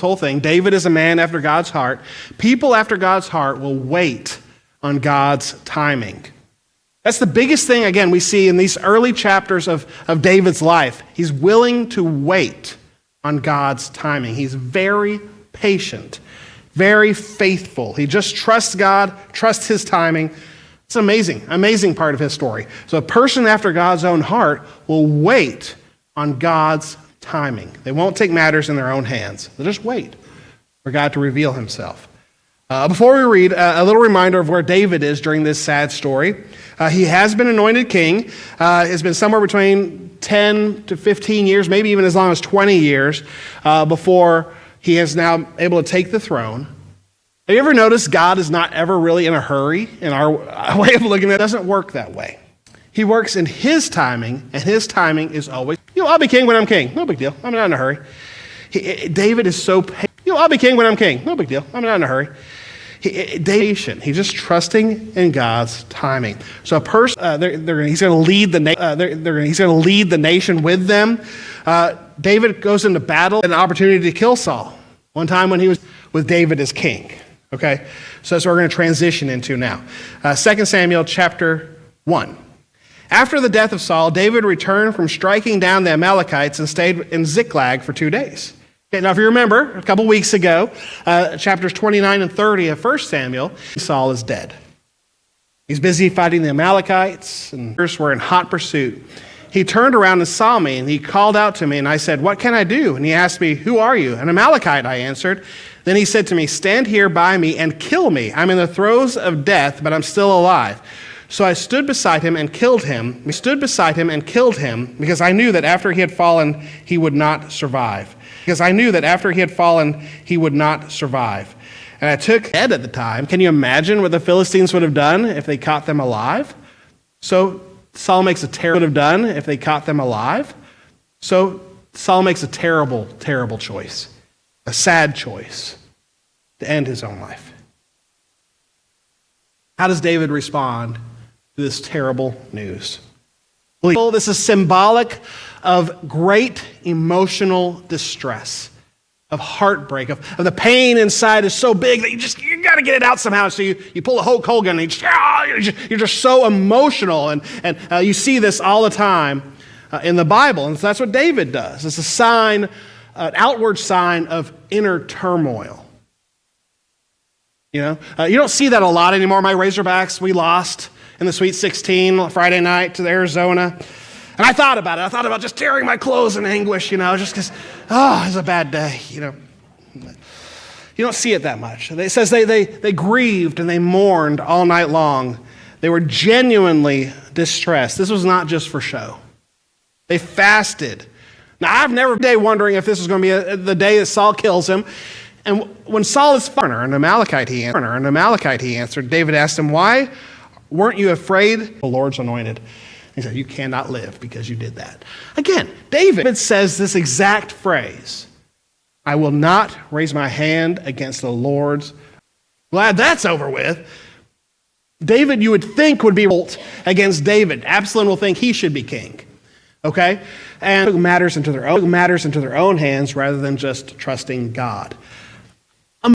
whole thing. David is a man after God's heart. People after God's heart will wait on God's timing. That's the biggest thing, again, we see in these early chapters of David's life. He's willing to wait on God's timing. He's very patient, very faithful. He just trusts God, trusts his timing. It's an amazing part of his story. So a person after God's own heart will wait on God's timing. They won't take matters in their own hands. They'll just wait for God to reveal himself. Before we read, a little reminder of where David is during this sad story. He has been anointed king. It's been somewhere between 10 to 15 years, maybe even as long as 20 years, before he is now able to take the throne. Have you ever noticed God is not ever really in a hurry in our way of looking at it? It doesn't work that way. He works in his timing, and his timing is always, I'll be king when I'm king. No big deal. I'm not in a hurry. David is so patient. I'll be king when I'm king. No big deal. I'm not in a hurry. Patient. He's just trusting in God's timing. So a person, he's going to lead the nation with them. David goes into battle, an opportunity to kill Saul. One time when he was with David as king. Okay, so that's what we're going to transition into now. 2 Samuel chapter 1. After the death of Saul, David returned from striking down the Amalekites and stayed in Ziklag for 2 days. Okay, now if you remember, a couple weeks ago, chapters 29 and 30 of 1 Samuel, Saul is dead. He's busy fighting the Amalekites, and we're in hot pursuit. He turned around and saw me, and he called out to me, and I said, "What can I do?" And he asked me, "Who are you?" "An Amalekite," I answered. Then he said to me, "Stand here by me and kill me. I'm in the throes of death, but I'm still alive." So I stood beside him and killed him. We stood beside him and killed him because I knew that after he had fallen, he would not survive. And I took Ed at the time. Can you imagine what the Philistines would have done if they caught them alive? So Saul makes a terrible choice, a sad choice to end his own life. How does David respond to this terrible news? Well, this is symbolic of great emotional distress, of heartbreak, of the pain inside is so big that you got to get it out somehow. So you pull a Hulk Hogan and you're just so emotional. And you see this all the time in the Bible. And so that's what David does. It's a sign, an outward sign of inner turmoil. You don't see that a lot anymore. My Razorbacks, we lost in the Sweet 16 Friday night to Arizona. And I thought about it. I thought about just tearing my clothes in anguish, just because, it was a bad day, You don't see it that much. It says they grieved and they mourned all night long. They were genuinely distressed. This was not just for show. They fasted. Now, I've never been wondering if this is going to be the day that Saul kills him. And when Saul is an Amalekite, he answered. David asked him, "Why weren't you afraid, the Lord's anointed?" He said, "You cannot live because you did that." Again, David says this exact phrase, "I will not raise my hand against the Lord's." Glad that's over with. David, you would think, would be revolt against David. Absalom will think he should be king. Okay? And took matters into their own hands rather than just trusting God.